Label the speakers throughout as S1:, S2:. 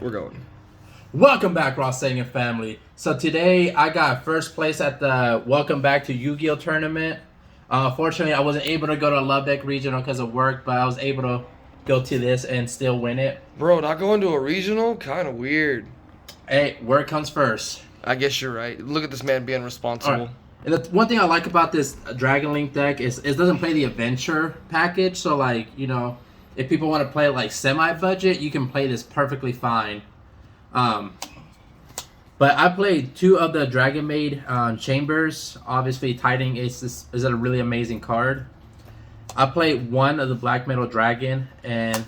S1: We're going.
S2: Welcome back, RawSangan family. So today I got first place at the Welcome Back to Yu-Gi-Oh tournament. Fortunately, I wasn't able to go to Lubbock Regional because of work, but I was able to go to this and still win it.
S1: Bro, not going to a regional? Kind of weird.
S2: Hey, work comes first.
S1: I guess you're right. Look at this man being responsible.
S2: Right. And the one thing I like about this Dragonlink deck is it doesn't play the adventure package. So, like, you know, if people want to play like semi-budget, you can play this perfectly fine. But I played 2 of the Dragon Maid chambers. Obviously, Tiding is a really amazing card. I played 1 of the Black Metal Dragon and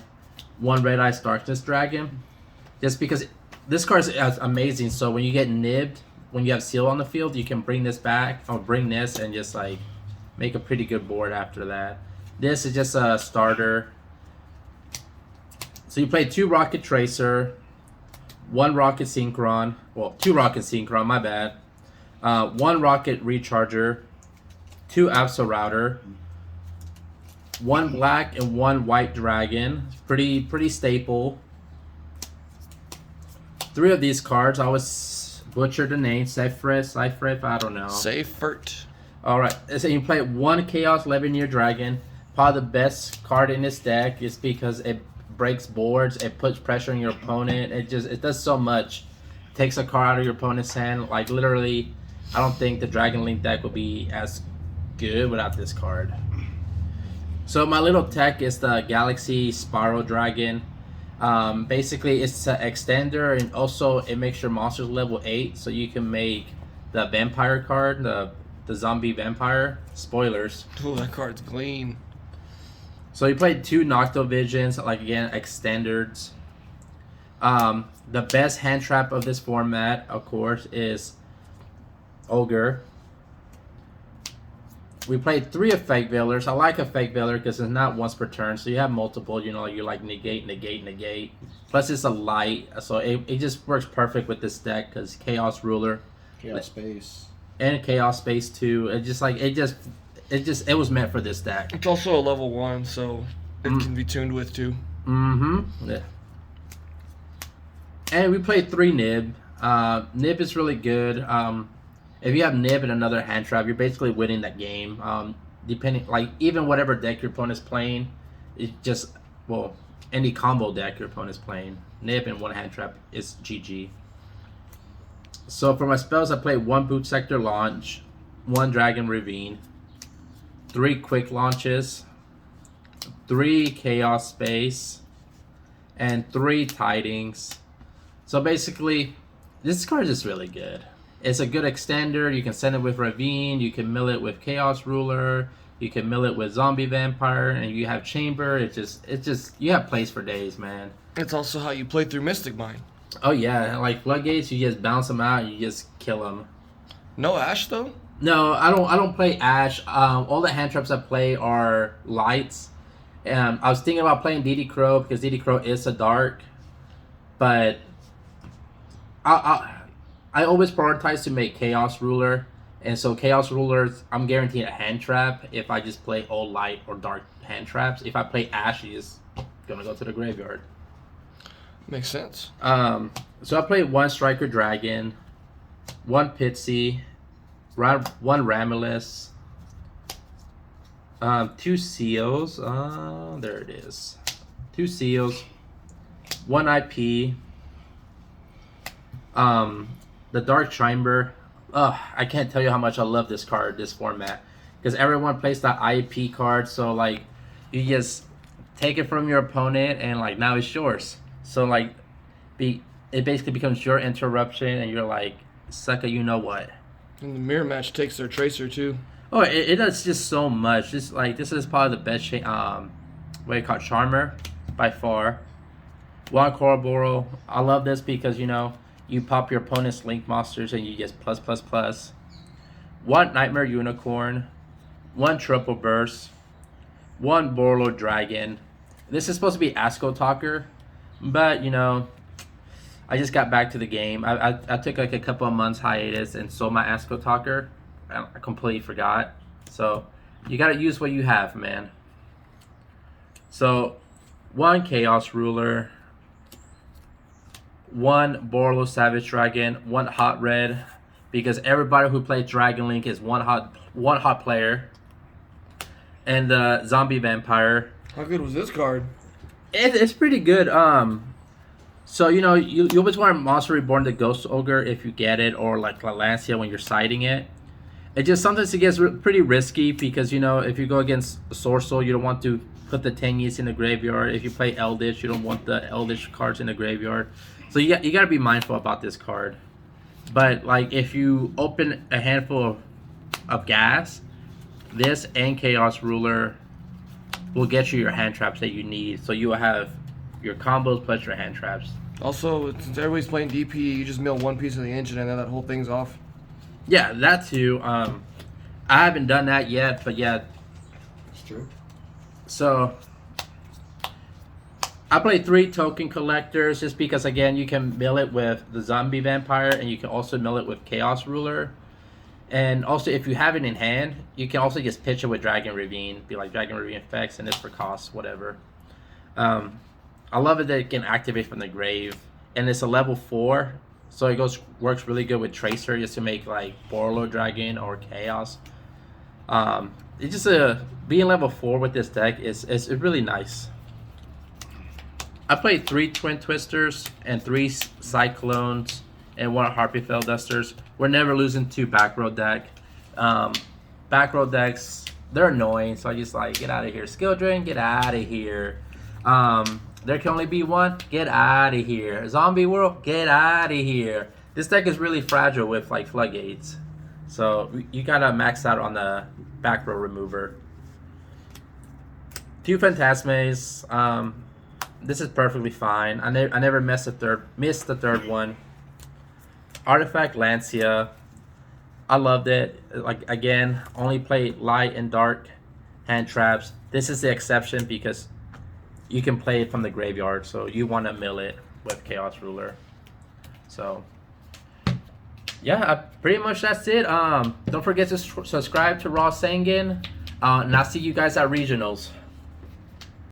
S2: 1 Red Eyes Darkness Dragon. Just because this card is amazing. So when you get nibbed, when you have Seal on the field, you can bring this back or bring this and just like make a pretty good board after that. This is just a starter. So you play 2 Rocket Tracer, 1 Rocket Synchron, well, 2 Rocket Synchron, my bad. 1 Rocket Recharger, 2 Absol Router, 1 black and 1 white dragon. Pretty staple. 3 of these cards, I always butchered the name. Seifert, I don't know.
S1: Seifert.
S2: Alright, so you play 1 Chaos 11-year Dragon. Probably the best card in this deck is because it breaks boards, it puts pressure on your opponent, it does so much. Takes a card out of your opponent's hand. Like literally, I don't think the Dragonlink deck would be as good without this card. So my little tech is the Galaxy Spiral Dragon. Basically it's an extender, and also it makes your monsters level 8, so you can make the vampire card, the zombie vampire. Spoilers.
S1: Oh, that card's clean.
S2: So you played 2 Nocto Visions, like again, extenders. The best hand trap of this format, of course, is Ogre. We played 3 Effect Veilers. I like Effect Veiler because it's not once per turn, so you have multiple, you know, you like negate. Plus it's a light, so it just works perfect with this deck because Chaos Ruler.
S3: Chaos Space.
S2: And Chaos Space too. It was meant for this deck.
S1: It's also a level 1, so it can be tuned with too.
S2: Yeah. And we played 3 Nib. Nib is really good. If you have Nib and another hand trap, you're basically winning that game. Depending, like even whatever deck your opponent's playing, it just, well, any combo deck your opponent's playing, Nib and 1 hand trap is GG. So for my spells, I played 1 Boot Sector Launch, 1 Dragon Ravine, 3 Quick Launches, 3 Chaos Space, and 3 Tidings. So basically, this card is just really good. It's a good extender. You can send it with Ravine, you can mill it with Chaos Ruler, you can mill it with Zombie Vampire, and you have Chamber. It's just you have plays for days, man.
S1: It's also how you play through Mystic Mine.
S2: Oh yeah, like Floodgates, you just bounce them out and you just kill them.
S1: No Ash though?
S2: No, I don't play Ash. All the hand traps I play are lights. I was thinking about playing DD Crow because DD Crow is a dark, but I always prioritize to make Chaos Ruler, and so Chaos Rulers, I'm guaranteed a hand trap if I just play all light or dark hand traps. If I play Ash, he's gonna go to the graveyard.
S1: Makes sense.
S2: So I played 1 Striker Dragon, 1 Pitsy, 1 Ramilus, 2 Seals. There it is. 2 Seals, 1 IP. The Dark Chamber. I can't tell you how much I love this card, this format, because everyone plays that IP card. So like, you just take it from your opponent, and like now it's yours. So like, it basically becomes your interruption, and you're like, sucker, you know what?
S1: And the mirror match takes their tracer too.
S2: Oh, it does just so much. This is probably the best what you call it, Charmer by far. 1 Coroboro. I love this because, you know, you pop your opponent's Link monsters and you just plus. 1 Nightmare Unicorn, 1 Triple Burst, 1 Borlo Dragon. This is supposed to be Asco Talker, but you know, I just got back to the game. I took like a couple of months hiatus and sold my Asco Talker. I completely forgot. So you gotta use what you have, man. So 1 Chaos Ruler, one Borlo Savage Dragon, one Hot Red, because everybody who played Dragonlink is one hot player, and the Zombie Vampire.
S1: How good was this card?
S2: It's pretty good. So you know you always want Monster Reborn the Ghost Ogre if you get it, or like Lancia when you're siding it. It just sometimes it gets pretty risky because you know if you go against Sorcel, you don't want to put the Tenyi's in the graveyard. If you play Eldritch, you don't want the Eldritch cards in the graveyard. So you got to be mindful about this card. But like if you open a handful of gas, this and Chaos Ruler will get you your hand traps that you need. So you will have your combos plus your hand traps.
S1: Also, since everybody's playing DP, you just mill one piece of the engine and then that whole thing's off.
S2: Yeah, that too. I haven't done that yet, but yeah.
S1: It's true.
S2: So I play 3 token collectors just because again you can mill it with the Zombie Vampire and you can also mill it with Chaos Ruler. And also if you have it in hand, you can also just pitch it with Dragon Ravine. Be like Dragon Ravine effects and it's for cost, whatever. I love it that it can activate from the grave. And it's a level 4. So it works really good with Tracer just to make like Borlo Dragon or Chaos. It's just being level 4 with this deck is really nice. I played 3 Twin Twisters and 3 Cyclones and 1 Harpy Fell Dusters. We're never losing to back row deck. Back row decks, they're annoying, so I just like get out of here. Skill Drain, get out of here. There can only be one, get out of here. Zombie World, get out of here. This deck is really fragile with like Floodgates. So you gotta max out on the back row remover. 2 Phantasmes. This is perfectly fine. I never missed the third one. Artifact Lancia. I loved it. Like again, only play light and dark hand traps. This is the exception because you can play it from the graveyard, so you want to mill it with Chaos Ruler. So yeah, pretty much that's it. Don't forget to subscribe to RawSangan, and I'll see you guys at regionals.